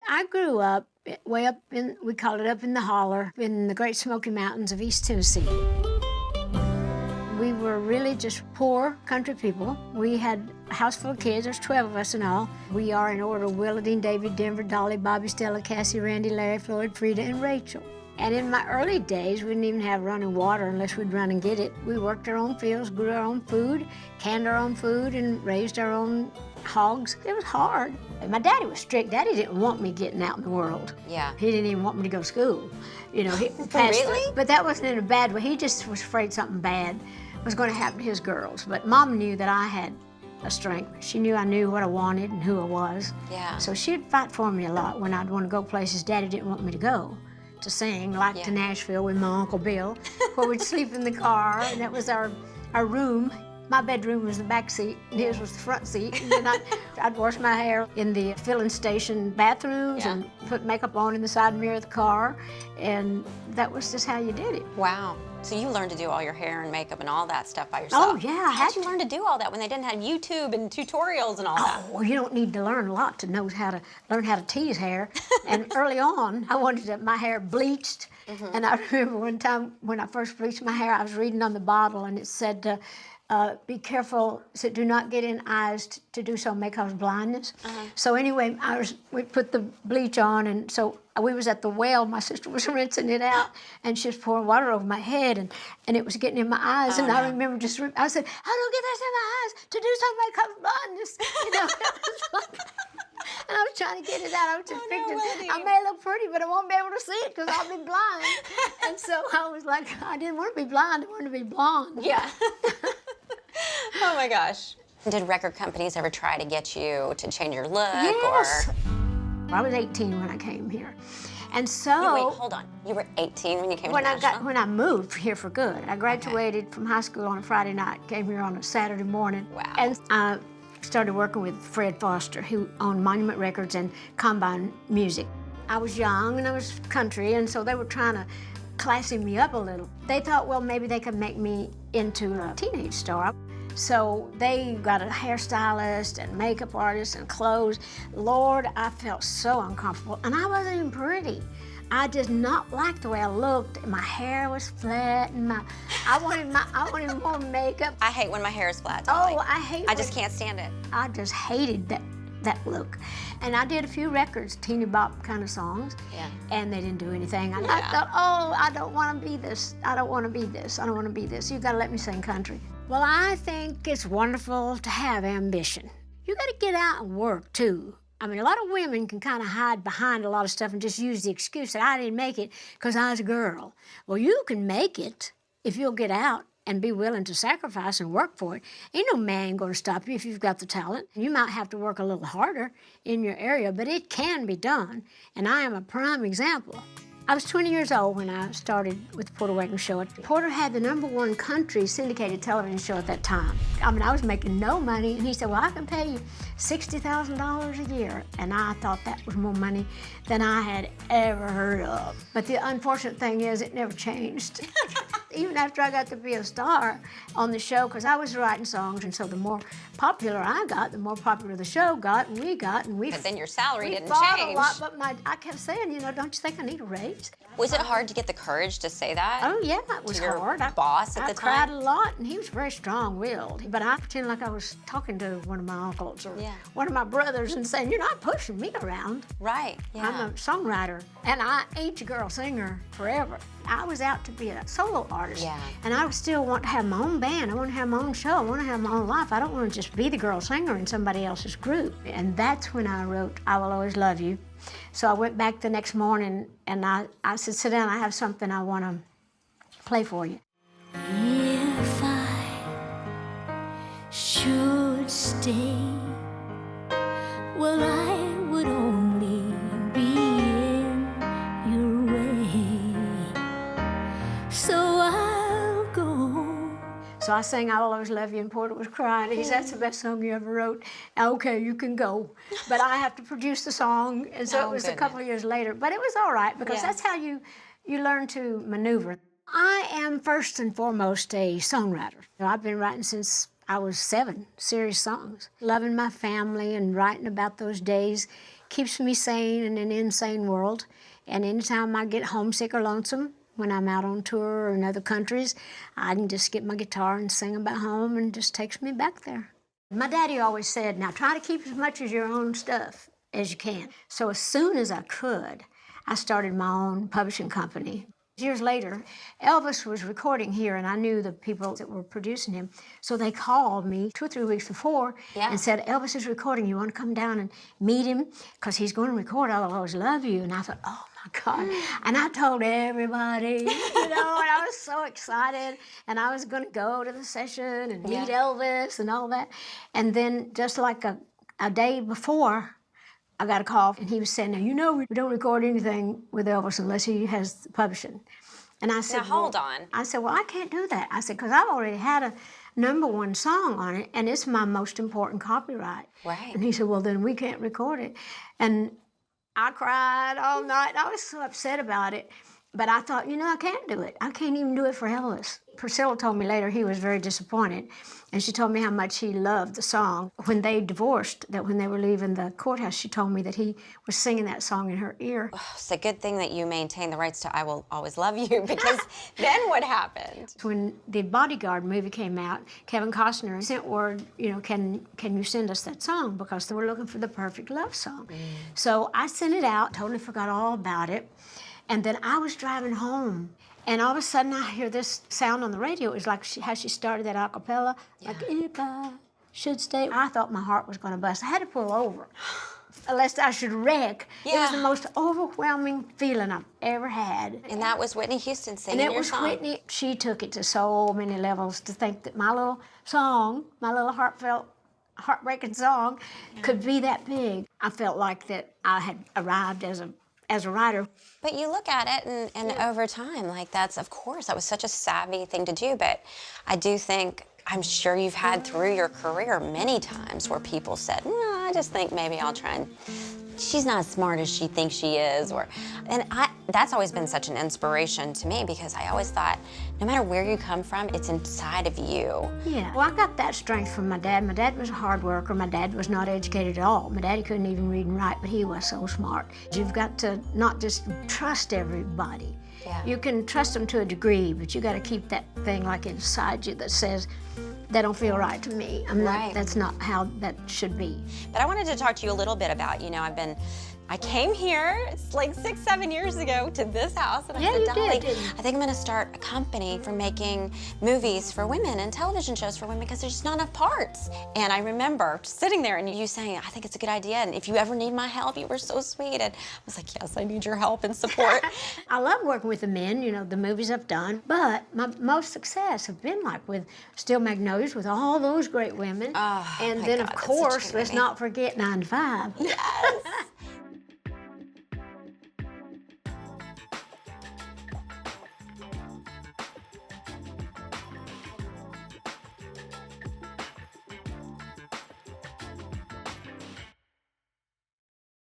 I grew up way up in, we call it up in the holler, in the Great Smoky Mountains of East Tennessee. We were really just poor country people. We had a house full of kids. There's 12 of us in all. We are in order: Willadine, David, Denver, Dolly, Bobby, Stella, Cassie, Randy, Larry, Floyd, Frida, and Rachel. And in my early days, we didn't even have running water unless we'd run and get it. We worked our own fields, grew our own food, canned our own food, and raised our own hogs. It was hard. And my daddy was strict. Daddy didn't want me getting out in the world. Yeah. He didn't even want me to go to school. You know, he Really? But that wasn't in a bad way. He just was afraid something bad was going to happen to his girls. But Mom knew that I had a strength. She knew I knew what I wanted and who I was. Yeah. So she'd fight for me a lot when I'd want to go places Daddy didn't want me to go. To sing, like to Nashville with my Uncle Bill, where we'd sleep in the car, and that was our room. My bedroom was the back seat, and his was the front seat. And then I'd wash my hair in the filling station bathrooms and put makeup on in the side mirror of the car, and that was just how you did it. Wow. So you learned to do all your hair and makeup and all that stuff by yourself? Oh, yeah. How'd you learn to do all that when they didn't have YouTube and tutorials and all that? Oh, well, you don't need to learn a lot to know how to learn how to tease hair. And early on, I wanted my hair bleached. And I remember one time when I first bleached my hair, I was reading on the bottle, and it said, be careful, so do not get in eyes to do so may cause blindness. So anyway, we put the bleach on, and so we was at the well. My sister was rinsing it out, and she was pouring water over my head, and it was getting in my eyes. And I remember I said, I don't get this in my eyes to do so may cause blindness. You know, it was like, and I was trying to get it out. I was just thinking, I may look pretty, but I won't be able to see it because I'll be blind. And so I was like, I didn't want to be blind. I wanted to be blonde. Yeah. Oh my gosh. Did record companies ever try to get you to change your look? Yes. Or? I was 18 when I came here. And so... Wait, hold on. You were 18 when you came to Nashville? When I moved here for good. I graduated from high school on a Friday night, came here on a Saturday morning. Wow. And I started working with Fred Foster, who owned Monument Records and Combine Music. I was young and I was country, and so they were trying to classy me up a little. They thought, well, maybe they could make me into a teenage star. So they got a hairstylist and makeup artist and clothes. Lord, I felt so uncomfortable, and I wasn't even pretty. I did not like the way I looked. My hair was flat, and I wanted more makeup. I hate when my hair is flat, Dolly. Oh, I just can't stand it. I just hated that look. And I did a few records, teeny bop kind of songs, and they didn't do anything. And I thought, oh, I don't want to be this. I don't want to be this. I don't want to be this. You got to let me sing country. Well, I think it's wonderful to have ambition. You got to get out and work, too. I mean, a lot of women can kind of hide behind a lot of stuff and just use the excuse that I didn't make it because I was a girl. Well, you can make it if you'll get out and be willing to sacrifice and work for it. Ain't no man going to stop you if you've got the talent. You might have to work a little harder in your area, but it can be done, and I am a prime example. I was 20 years old when I started with the Porter Wagoner Show. Porter had the #1 country syndicated television show at that time. I mean, I was making no money, and he said, well, I can pay you $60,000 a year. And I thought that was more money than I had ever heard of. But the unfortunate thing is, it never changed. Even after I got to be a star on the show, because I was writing songs, and so the more popular I got, the more popular the show got, and we got, and we But then your salary didn't fought change. a lot, but I kept saying, you know, don't you think I need a raise? Was it hard to get the courage to say that? Oh, yeah, it was your hard. boss at the time? I cried a lot, and he was very strong-willed. But I pretended like I was talking to one of my uncles or one of my brothers and saying, you're not pushing me around. Right, yeah. I'm a songwriter, and I ain't a girl singer forever. I was out to be a solo artist, and I still want to have my own band. I want to have my own show. I want to have my own life. I don't want to just be the girl singer in somebody else's group. And that's when I wrote I Will Always Love You. So I went back the next morning, and I said, sit down, I have something I want to play for you. If I should stay, well, I would only be in your way. So I'll go. So I sang I Will Always Love You, and Porter was crying. He said, that's the best song you ever wrote. Okay, you can go. But I have to produce the song, and so it was a couple of years later. But it was all right, because that's how you learn to maneuver. I am first and foremost a songwriter. I've been writing since I was 7, serious songs. Loving my family and writing about those days keeps me sane in an insane world. And anytime I get homesick or lonesome, when I'm out on tour or in other countries, I can just get my guitar and sing about home, and it just takes me back there. My daddy always said, now try to keep as much of your own stuff as you can. So as soon as I could, I started my own publishing company. Years later, Elvis was recording here, and I knew the people that were producing him. So they called me 2 or 3 weeks before and said, Elvis is recording. You want to come down and meet him? Because he's going to record I'll Always Love You. And I thought, oh, my God. And I told everybody, and I was so excited. And I was going to go to the session and meet Elvis and all that. And then just like a day before, I got a call, and he was saying, now, we don't record anything with Elvis unless he has the publishing. And I said, now, hold on. I said, well, I can't do that. I said, because I've already had a #1 song on it, and it's my most important copyright. Right. And he said, well, then we can't record it. And I cried all night. I was so upset about it. But I thought, I can't do it. I can't even do it for Elvis. Priscilla told me later he was very disappointed. And she told me how much he loved the song. When they divorced, that when they were leaving the courthouse, she told me that he was singing that song in her ear. Oh, it's a good thing that you maintain the rights to I Will Always Love You, because then what happened? When the Bodyguard movie came out, Kevin Costner sent word, can you send us that song? Because they were looking for the perfect love song. So I sent it out, totally forgot all about it. And then I was driving home, and all of a sudden I hear this sound on the radio. It was like how she started that a cappella, like, if I should stay. I thought my heart was going to bust. I had to pull over, lest I should wreck. It was the most overwhelming feeling I've ever had. And that was Whitney Houston singing your song. And it was Whitney. She took it to so many levels to think that my little song, my little heartbreaking song, could be that big. I felt like that I had arrived as a writer. But you look at it, and over time, like that was such a savvy thing to do, but I do think, I'm sure you've had through your career many times where people said, no, I just think maybe I'll try and, she's not as smart as she thinks she is, that's always been such an inspiration to me, because I always thought, no matter where you come from, it's inside of you. Yeah, well, I got that strength from my dad. My dad was a hard worker. My dad was not educated at all. My daddy couldn't even read and write, but he was so smart. You've got to not just trust everybody. Yeah. You can trust them to a degree, but you got to keep that thing like inside you that says, that don't feel right to me. That's not how that should be. But I wanted to talk to you a little bit about, I came here, it's like 6, 7 years ago, to this house, and I said, Dolly, I think I'm going to start a company for making movies for women and television shows for women, because there's just not enough parts. And I remember sitting there and you saying, I think it's a good idea, and if you ever need my help, you were so sweet. And I was like, yes, I need your help and support. I love working with the men, the movies I've done, but my most success have been like with Still Magnolias, with all those great women. Oh, and my then, God, of course, let's movie. not forget 9 to 5. Yes.